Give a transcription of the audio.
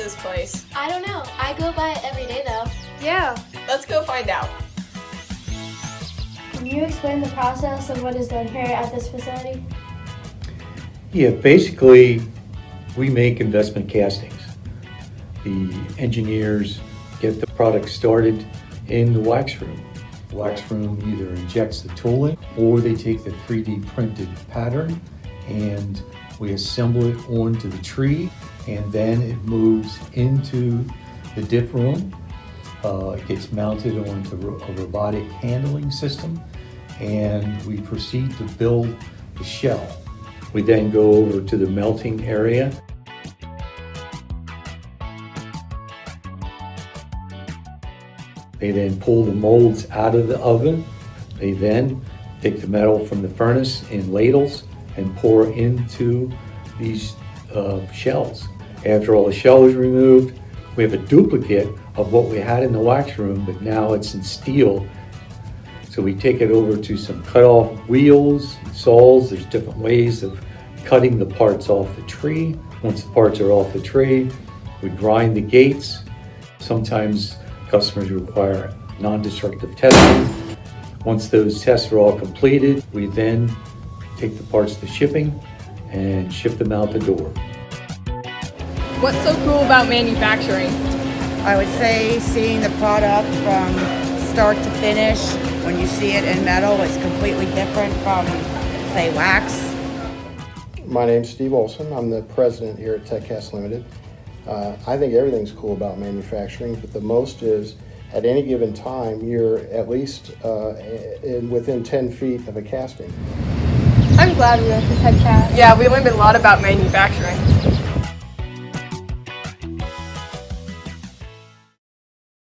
this place? I don't know. I go by it every day though. Yeah. Let's go find out. Can you explain the process of what is done here at this facility? Yeah, basically, we make investment castings. The engineers get the product started in the wax room. The wax room either injects the tooling or they take the 3D printed pattern and we assemble it onto the tree, and then it moves into the dip room. It gets mounted onto a robotic handling system, and we proceed to build the shell. We then go over to the melting area. They then pull the molds out of the oven. They then take the metal from the furnace in ladles and pour into these shells. After all the shell is removed, we have a duplicate of what we had in the wax room, but now it's in steel. So we take it over to some cut-off wheels, saws. There's different ways of cutting the parts off the tree. Once the parts are off the tree, we grind the gates. Sometimes customers require non-destructive testing. Once those tests are all completed, we then take the parts to shipping and ship them out the door. What's so cool about manufacturing? I would say seeing the product from start to finish, when you see it in metal, it's completely different from, say, wax. My name's Steve Olson. I'm the president here at TechCast Limited. I think everything's cool about manufacturing, but the most is at any given time, you're at least within 10 feet of a casting. I'm glad we went to TechCast. Yeah, we learned a lot about manufacturing.